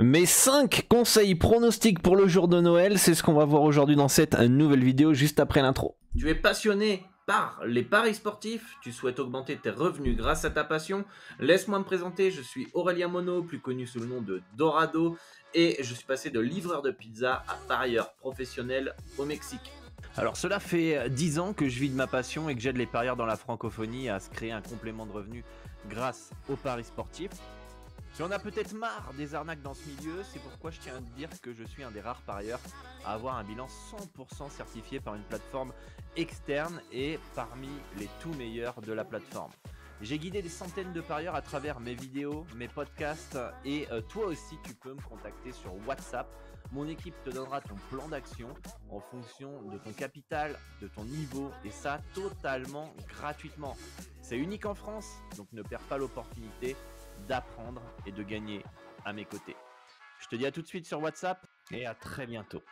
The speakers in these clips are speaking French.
Mes 5 conseils pronostics pour le jour de Noël, c'est ce qu'on va voir aujourd'hui dans cette nouvelle vidéo juste après l'intro. Tu es passionné par les paris sportifs, tu souhaites augmenter tes revenus grâce à ta passion. Laisse-moi me présenter, je suis Aurélien Monod, plus connu sous le nom de Dorado, et je suis passé de livreur de pizza à parieur professionnel au Mexique. Alors cela fait 10 ans que je vis de ma passion et que j'aide les parieurs dans la francophonie à se créer un complément de revenus grâce aux paris sportifs. Si on a peut-être marre des arnaques dans ce milieu, c'est pourquoi je tiens à te dire que je suis un des rares parieurs à avoir un bilan 100% certifié par une plateforme externe et parmi les tout meilleurs de la plateforme. J'ai guidé des centaines de parieurs à travers mes vidéos, mes podcasts et toi aussi tu peux me contacter sur WhatsApp. Mon équipe te donnera ton plan d'action en fonction de ton capital, de ton niveau et ça totalement gratuitement. C'est unique en France, donc ne perds pas l'opportunité d'apprendre et de gagner à mes côtés. Je te dis à tout de suite sur WhatsApp et à très bientôt.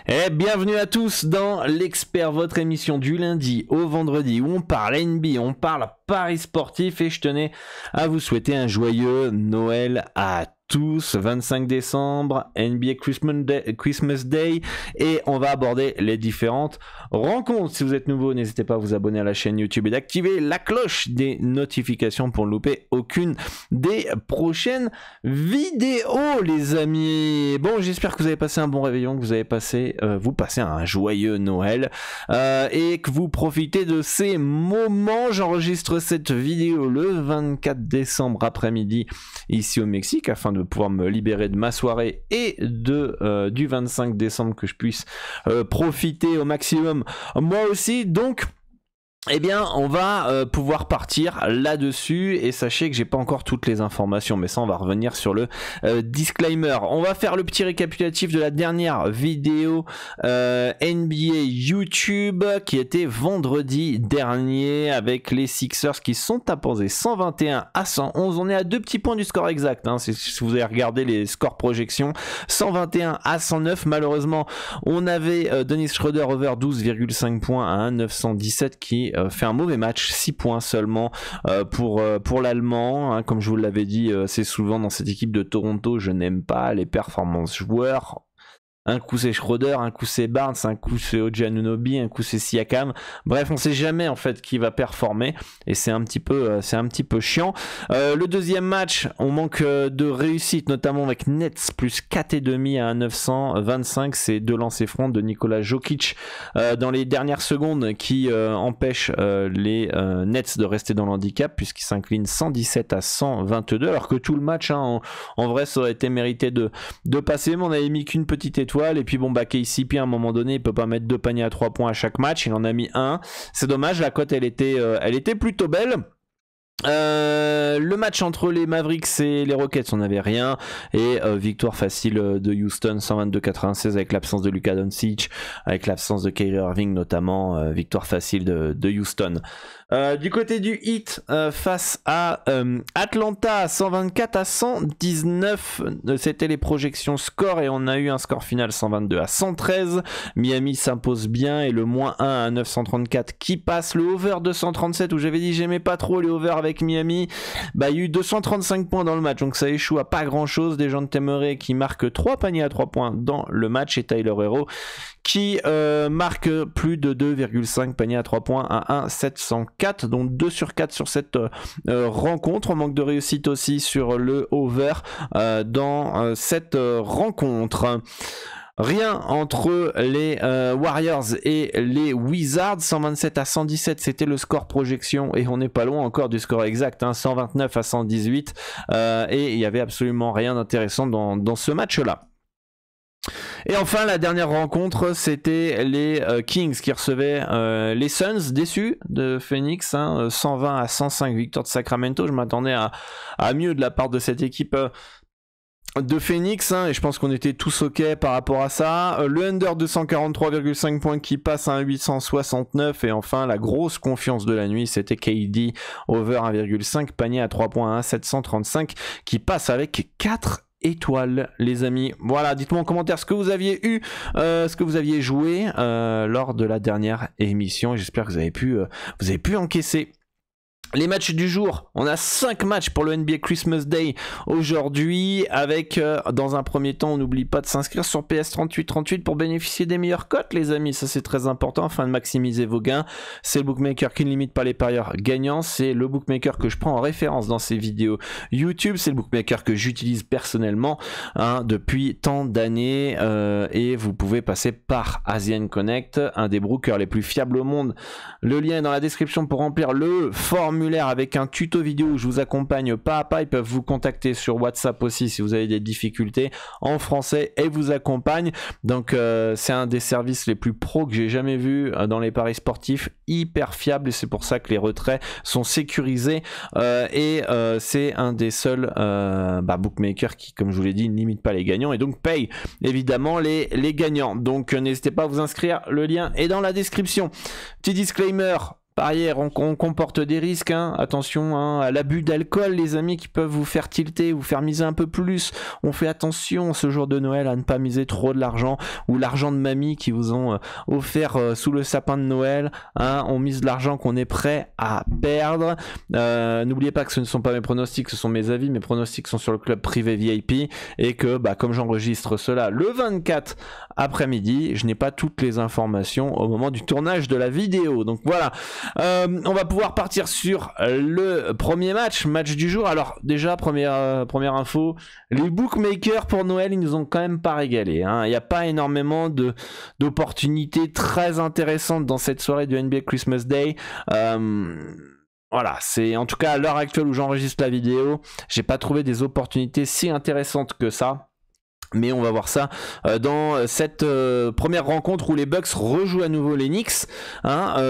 Et bienvenue à tous dans l'Expert, votre émission du lundi au vendredi où on parle NBA, on parle paris sportifs et je tenais à vous souhaiter un joyeux Noël à tous. 25 décembre, NBA Christmas Day et on va aborder les différentes rencontres. Si vous êtes nouveau, n'hésitez pas à vous abonner à la chaîne YouTube et d'activer la cloche des notifications pour ne louper aucune des prochaines vidéos, les amis. Bon, j'espère que vous avez passé un bon réveillon, que vous avez passé, vous passez un joyeux Noël et que vous profitez de ces moments. J'enregistre cette vidéo le 24 décembre après-midi ici au Mexique afin de pouvoir me libérer de ma soirée et du 25 décembre que je puisse profiter au maximum moi aussi. Donc eh bien, on va pouvoir partir là-dessus et sachez que j'ai pas encore toutes les informations, mais ça on va revenir sur le disclaimer. On va faire le petit récapitulatif de la dernière vidéo NBA YouTube qui était vendredi dernier avec les Sixers qui sont imposés 121 à 111. On est à 2 petits points du score exact, hein, si vous avez regardé les scores projections. 121 à 109. Malheureusement, on avait Dennis Schroeder over 12,5 points à 1,917 qui fait un mauvais match, 6 points seulement pour l'Allemand, hein, comme je vous l'avais dit c'est souvent dans cette équipe de Toronto, je n'aime pas les performances joueurs. Un coup c'est Schroeder, un coup c'est Barnes, un coup c'est OG Anunoby, un coup c'est Siakam. Bref, on sait jamais en fait qui va performer et c'est un petit peu chiant. Le deuxième match, on manque de réussite, notamment avec Nets plus 4,5 à 925. C'est 2 lancers francs de Nikola Jokic dans les dernières secondes qui empêchent les Nets de rester dans l'handicap puisqu'ils s'inclinent 117 à 122 alors que tout le match hein, en vrai ça aurait été mérité de passer, mais on avait mis qu'une petite étoile. Et puis bon, KCP à un moment donné il peut pas mettre 2 paniers à 3 points à chaque match, il en a mis 1, c'est dommage, la cote elle était plutôt belle. Le match entre les Mavericks et les Rockets, on n'avait rien et victoire facile de Houston 122-96 avec l'absence de Luka Doncic, avec l'absence de Kyrie Irving notamment, victoire facile de Houston. Du côté du Heat face à Atlanta 124 à 119, c'était les projections score et on a eu un score final 122 à 113. Miami s'impose bien et le moins 1 à 934 qui passe. Le over 237 où j'avais dit j'aimais pas trop les over avec Miami, bah il y a eu 235 points dans le match, donc ça échoue à pas grand chose. Des gens de Temeray qui marquent 3 paniers à 3 points dans le match et Tyler Hero qui marque plus de 2,5 paniers à 3 points à 1,704, donc 2 sur 4 sur cette rencontre. On manque de réussite aussi sur le over dans cette rencontre. Rien entre les Warriors et les Wizards, 127 à 117 c'était le score projection et on n'est pas loin encore du score exact, hein, 129 à 118 et il n'y avait absolument rien d'intéressant dans ce match-là. Et enfin la dernière rencontre c'était les Kings qui recevaient les Suns déçus de Phoenix, hein, 120 à 105 victoire de Sacramento. Je m'attendais à mieux de la part de cette équipe de Phoenix, hein, et je pense qu'on était tous ok par rapport à ça. Le under 243,5 points qui passe à 869 et enfin la grosse confiance de la nuit c'était KD over 1,5 panier à 3 points à 735 qui passe avec 4 étoiles les amis. Voilà, dites-moi en commentaire ce que vous aviez eu, ce que vous aviez joué lors de la dernière émission. J'espère que vous avez pu encaisser Les matchs du jour, on a 5 matchs pour le NBA Christmas Day aujourd'hui avec, dans un premier temps, on n'oublie pas de s'inscrire sur PS3838 pour bénéficier des meilleures cotes les amis, ça c'est très important afin de maximiser vos gains. C'est le bookmaker qui ne limite pas les parieurs gagnants, c'est le bookmaker que je prends en référence dans ces vidéos YouTube, c'est le bookmaker que j'utilise personnellement depuis tant d'années et vous pouvez passer par Asian Connect, un des brokers les plus fiables au monde. Le lien est dans la description pour remplir le formulaire avec un tuto vidéo où je vous accompagne pas à pas. Ils peuvent vous contacter sur WhatsApp aussi si vous avez des difficultés en français et vous accompagne. Donc c'est un des services les plus pros que j'ai jamais vu dans les paris sportifs, hyper fiable et c'est pour ça que les retraits sont sécurisés et c'est un des seuls bookmakers qui, comme je vous l'ai dit, ne limite pas les gagnants et donc paye évidemment les gagnants. Donc n'hésitez pas à vous inscrire, le lien est dans la description. Petit disclaimer, parier, on comporte des risques, attention à l'abus d'alcool les amis qui peuvent vous faire tilter, vous faire miser un peu plus. On fait attention ce jour de Noël à ne pas miser trop de l'argent ou l'argent de mamie qui vous ont offert sous le sapin de Noël. On mise de l'argent qu'on est prêt à perdre. N'oubliez pas que ce ne sont pas mes pronostics, ce sont mes avis. Mes pronostics sont sur le club privé VIP et que comme j'enregistre cela le 24 après-midi, je n'ai pas toutes les informations au moment du tournage de la vidéo. Donc voilà. On va pouvoir partir sur le premier match du jour. Alors déjà première info, les bookmakers pour Noël ils nous ont quand même pas régalé. Il n'y a pas énormément d'opportunités très intéressantes dans cette soirée du NBA Christmas Day. Voilà, c'est en tout cas à l'heure actuelle où j'enregistre la vidéo, j'ai pas trouvé des opportunités si intéressantes que ça. Mais on va voir ça dans cette première rencontre où les Bucks rejouent à nouveau les Knicks.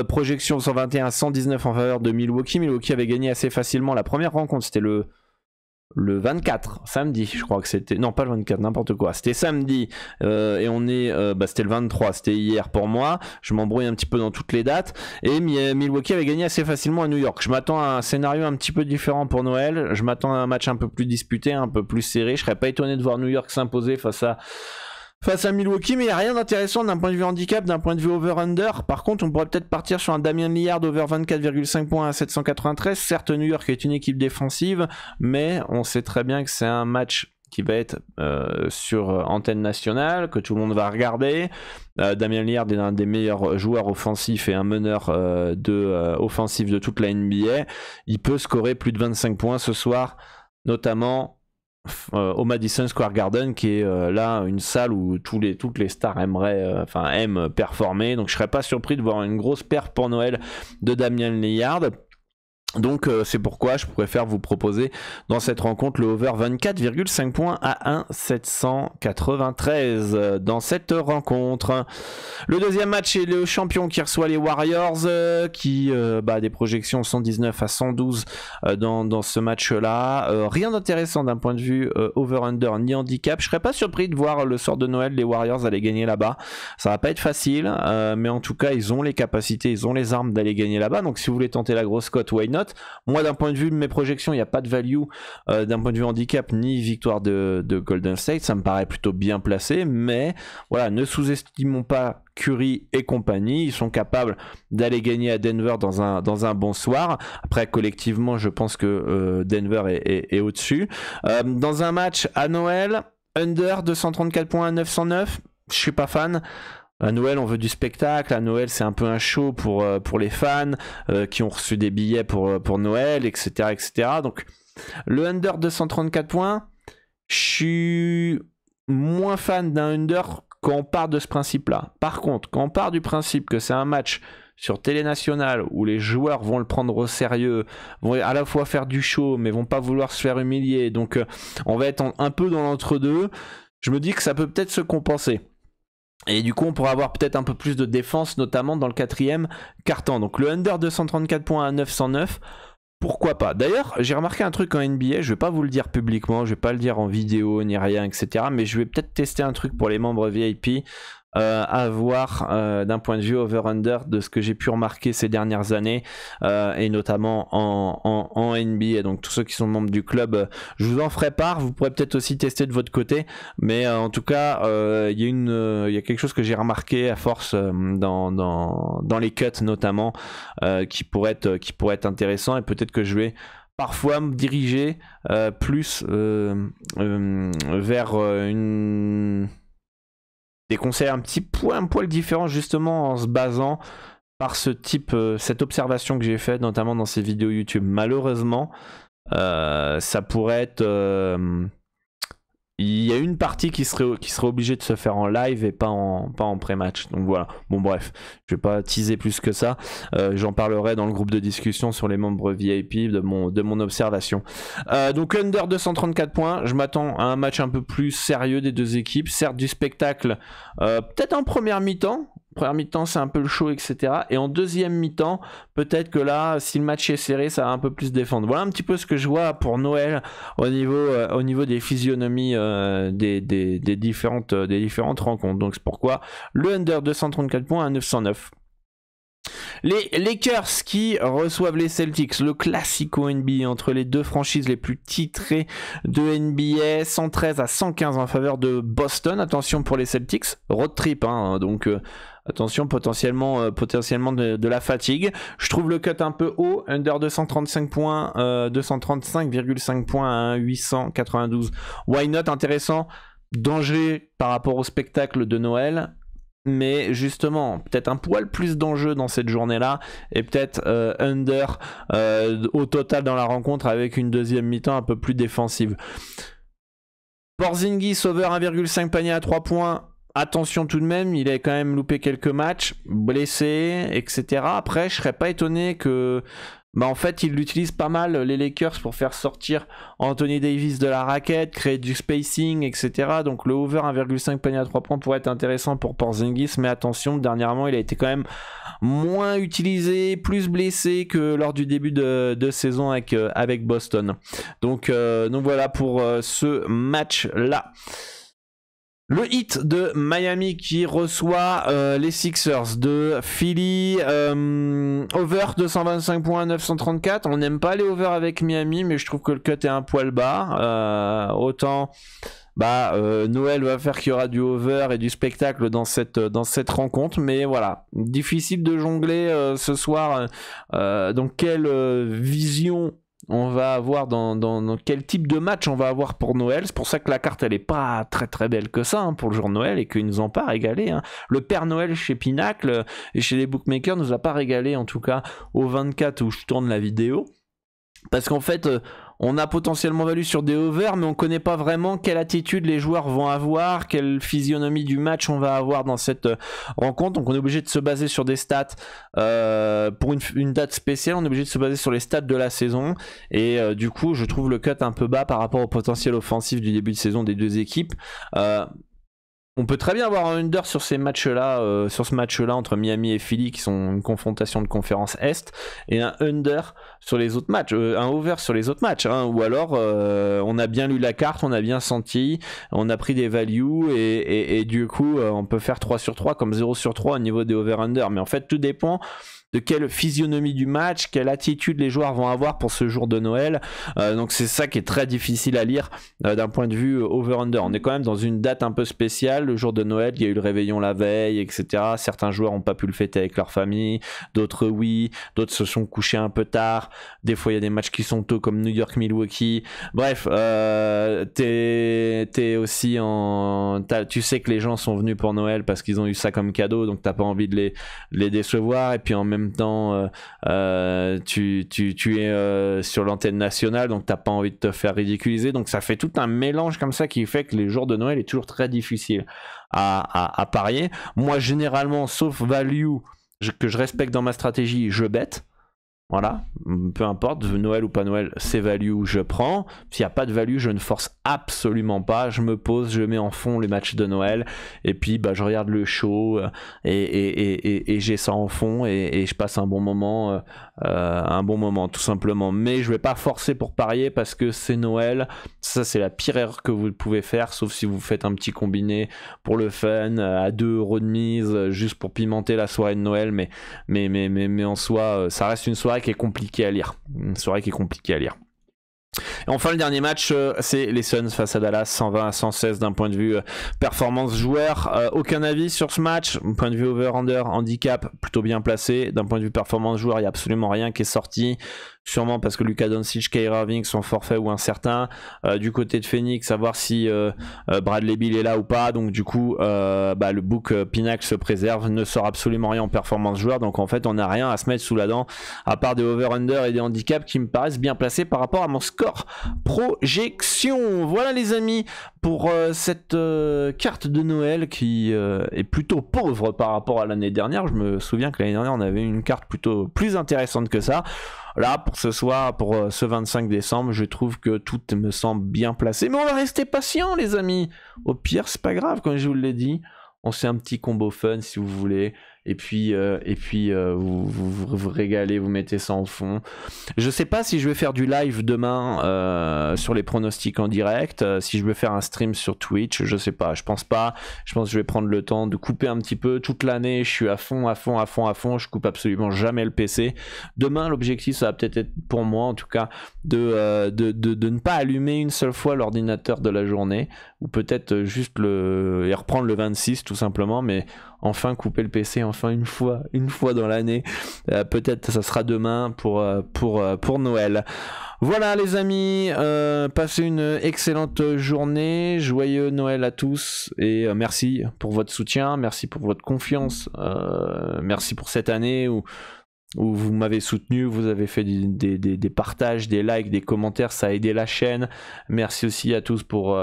Projection 121-119 en faveur de Milwaukee. Milwaukee avait gagné assez facilement la première rencontre. C'était le 24, samedi, je crois que c'était. Non, pas le 24, n'importe quoi. C'était samedi et on est. C'était le 23, c'était hier pour moi. Je m'embrouille un petit peu dans toutes les dates. Et Milwaukee avait gagné assez facilement à New York. Je m'attends à un scénario un petit peu différent pour Noël. Je m'attends à un match un peu plus disputé, un peu plus serré. Je serais pas étonné de voir New York s'imposer face à Milwaukee, mais il n'y a rien d'intéressant d'un point de vue handicap, d'un point de vue over-under. Par contre, on pourrait peut-être partir sur un Damian Lillard over 24,5 points à 793. Certes, New York est une équipe défensive, mais on sait très bien que c'est un match qui va être sur antenne nationale, que tout le monde va regarder. Damian Lillard est l'un des meilleurs joueurs offensifs et un meneur offensif de toute la NBA. Il peut scorer plus de 25 points ce soir, notamment au Madison Square Garden qui est là une salle où toutes les stars aiment performer, donc je serais pas surpris de voir une grosse perf pour Noël de Damian Lillard. Donc c'est pourquoi je préfère vous proposer dans cette rencontre le over 24,5 points à 1,793 dans cette rencontre. Le deuxième match est le champion qui reçoit les Warriors qui des projections 119 à 112 dans ce match-là. Rien d'intéressant d'un point de vue over-under ni handicap. Je serais pas surpris de voir le sort de Noël, les Warriors aller gagner là-bas. Ça va pas être facile, mais en tout cas ils ont les capacités, ils ont les armes d'aller gagner là-bas. Donc si vous voulez tenter la grosse cote, why not? Moi d'un point de vue de mes projections, il n'y a pas de value d'un point de vue handicap ni victoire de Golden State, ça me paraît plutôt bien placé, mais voilà, ne sous-estimons pas Curry et compagnie, ils sont capables d'aller gagner à Denver dans un bon soir. Après collectivement je pense que Denver est au-dessus. Dans un match à Noël, under 234 points à 909, je suis pas fan. À Noël, on veut du spectacle. À Noël, c'est un peu un show pour les fans qui ont reçu des billets pour Noël, etc., etc. Donc, le under 234 points, je suis moins fan d'un under quand on part de ce principe-là. Par contre, quand on part du principe que c'est un match sur télé nationale où les joueurs vont le prendre au sérieux, vont à la fois faire du show, mais vont pas vouloir se faire humilier, donc on va être un peu dans l'entre-deux, je me dis que ça peut peut-être se compenser. Et du coup, on pourra avoir peut-être un peu plus de défense, notamment dans le quatrième quart-temps. Donc le under 234 points à 909, pourquoi pas. D'ailleurs, j'ai remarqué un truc en NBA, je vais pas vous le dire publiquement, je vais pas le dire en vidéo ni rien, etc. Mais je vais peut-être tester un truc pour les membres VIP. à voir d'un point de vue over-under de ce que j'ai pu remarquer ces dernières années et notamment en NBA. Donc tous ceux qui sont membres du club, je vous en ferai part. Vous pourrez peut-être aussi tester de votre côté, mais en tout cas il y a quelque chose que j'ai remarqué à force dans les cuts notamment qui pourrait être intéressant, et peut-être que je vais parfois me diriger plus vers des conseils un poil différents, justement en se basant par cette observation que j'ai faite, notamment dans ces vidéos YouTube. Malheureusement, ça pourrait être... il y a une partie qui serait obligée de se faire en live et pas en pré-match. Donc voilà. Bon bref, je vais pas teaser plus que ça. J'en parlerai dans le groupe de discussion sur les membres VIP de mon observation. Donc under 234 points. Je m'attends à un match un peu plus sérieux des deux équipes. Certes du spectacle, peut-être en première mi-temps. Première mi-temps, c'est un peu le show, etc. Et en deuxième mi-temps, peut-être que là, si le match est serré, ça va un peu plus défendre. Voilà un petit peu ce que je vois pour Noël au niveau des physionomies des différentes rencontres. Donc c'est pourquoi le under 234 points à 909. Les Lakers qui reçoivent les Celtics, le classico NBA entre les deux franchises les plus titrées de NBA, 113 à 115 en faveur de Boston. Attention pour les Celtics, road trip, hein, donc attention potentiellement de la fatigue. Je trouve le cut un peu haut, under 235 points, 235,5 points à 892. Why not, intéressant, danger par rapport au spectacle de Noël. Mais justement, peut-être un poil plus d'enjeu dans cette journée-là, et peut-être under au total dans la rencontre, avec une deuxième mi-temps un peu plus défensive. Porzingis over 1,5 panier à 3 points. Attention tout de même, il a quand même loupé quelques matchs, blessé, etc. Après, je serais pas étonné que... en fait, ils l'utilisent pas mal, les Lakers, pour faire sortir Anthony Davis de la raquette, créer du spacing, etc. Donc le over 1,5 panier à 3 points pourrait être intéressant pour Porzingis, mais attention, dernièrement, il a été quand même moins utilisé, plus blessé que lors du début de saison avec Boston. Donc voilà pour ce match-là. Le Heat de Miami qui reçoit les Sixers de Philly, over 225 points 934. On n'aime pas les over avec Miami, mais je trouve que le cut est un poil bas. Autant Noël va faire qu'il y aura du over et du spectacle dans cette rencontre, mais voilà, difficile de jongler ce soir. Dans quelle vision on va avoir, dans quel type de match on va avoir pour Noël. C'est pour ça que la carte elle est pas très très belle que ça pour le jour de Noël, et qu'ils nous ont pas régalé. Le Père Noël chez Pinacle et chez les bookmakers nous a pas régalé, en tout cas au 24 où je tourne la vidéo, parce qu'en fait on a potentiellement valu sur des over, mais on connaît pas vraiment quelle attitude les joueurs vont avoir, quelle physionomie du match on va avoir dans cette rencontre. Donc on est obligé de se baser sur des stats pour une date spéciale. On est obligé de se baser sur les stats de la saison, et du coup je trouve le cut un peu bas par rapport au potentiel offensif du début de saison des deux équipes. On peut très bien avoir un under sur ce match-là entre Miami et Philly, qui sont une confrontation de conférence Est, et un under sur les autres matchs, un over sur les autres matchs, ou alors on a bien lu la carte, on a bien senti, on a pris des values, et du coup on peut faire 3 sur 3 comme 0 sur 3 au niveau des over-under. Mais en fait tout dépend de quelle physionomie du match, quelle attitude les joueurs vont avoir pour ce jour de Noël. Donc c'est ça qui est très difficile à lire d'un point de vue over-under. On est quand même dans une date un peu spéciale, le jour de Noël, il y a eu le réveillon la veille, etc. Certains joueurs n'ont pas pu le fêter avec leur famille, d'autres oui, d'autres se sont couchés un peu tard. Des fois il y a des matchs qui sont tôt comme New York-Milwaukee. Bref, t'es aussi tu sais que les gens sont venus pour Noël parce qu'ils ont eu ça comme cadeau, donc t'as pas envie de les décevoir, et puis en même temps tu es sur l'antenne nationale, donc t'as pas envie de te faire ridiculiser. Donc ça fait tout un mélange comme ça qui fait que les jours de Noël est toujours très difficile à parier. Moi généralement, sauf value que je respecte dans ma stratégie, je bête. Voilà, peu importe, Noël ou pas Noël, c'est value, je prends. S'il n'y a pas de value, je ne force absolument pas. Je me pose, je mets en fond les matchs de Noël, et puis bah, je regarde le show, et j'ai ça en fond, et je passe un bon moment, tout simplement. Mais je vais pas forcer pour parier parce que c'est Noël. Ça, c'est la pire erreur que vous pouvez faire, sauf si vous faites un petit combiné pour le fun, à 2 € de mise, juste pour pimenter la soirée de Noël. Mais en soi, ça reste une soirée qui est compliquée à lire. Et enfin, le dernier match, c'est les Suns face à Dallas, 120 à 116 d'un point de vue performance joueur. Aucun avis sur ce match. D'un point de vue over-under, handicap, plutôt bien placé. D'un point de vue performance joueur, il n'y a absolument rien qui est sorti. Sûrement parce que Luka Doncic, Kyrie Irving sont forfaits ou incertains. Du côté de Phoenix, savoir si Bradley Beal est là ou pas. Donc du coup, le book Pinac se préserve, ne sort absolument rien en performance joueur. Donc en fait, on n'a rien à se mettre sous la dent, à part des over-under et des handicaps qui me paraissent bien placés par rapport à mon score projection. Voilà les amis, pour cette carte de Noël qui est plutôt pauvre par rapport à l'année dernière. Je me souviens que l'année dernière, on avait une carte plutôt plus intéressante que ça. Là, pour ce soir, pour ce 25 décembre, je trouve que tout me semble bien placé. Mais on va rester patient, les amis. Au pire, c'est pas grave, comme je vous l'ai dit. On fait un petit combo fun, si vous voulez. Et puis vous régalez, vous mettez ça en fond. Je sais pas si je vais faire du live demain sur les pronostics en direct, si je vais faire un stream sur Twitch, je sais pas, je pense pas. Je pense que je vais prendre le temps de couper un petit peu. Toute l'année, je suis à fond, je coupe absolument jamais le PC. Demain, l'objectif, ça va peut-être être pour moi, en tout cas, de ne pas allumer une seule fois l'ordinateur de la journée, ou peut-être juste et reprendre le 26 tout simplement, mais enfin couper le PC enfin une fois dans l'année. Peut-être ça sera demain pour Noël. Voilà les amis, passez une excellente journée, joyeux Noël à tous, et merci pour votre soutien, merci pour votre confiance, merci pour cette année où vous m'avez soutenu, vous avez fait des partages, des likes, des commentaires, ça a aidé la chaîne. Merci aussi à tous pour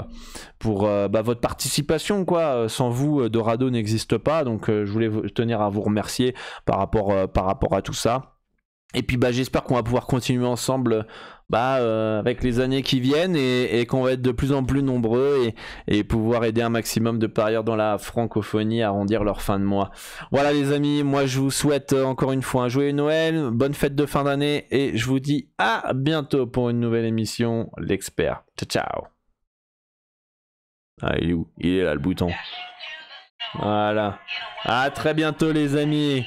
votre participation, quoi. Sans vous, Dorado n'existe pas, donc je voulais tenir à vous remercier par rapport à tout ça. Et puis j'espère qu'on va pouvoir continuer ensemble avec les années qui viennent, et qu'on va être de plus en plus nombreux, et pouvoir aider un maximum de parieurs dans la francophonie à arrondir leur fin de mois. Voilà les amis, moi je vous souhaite encore une fois un joyeux Noël, bonne fête de fin d'année, et je vous dis à bientôt pour une nouvelle émission, l'expert. Ciao ciao. Ah, il est où? Il est là le bouton. Voilà. À très bientôt les amis.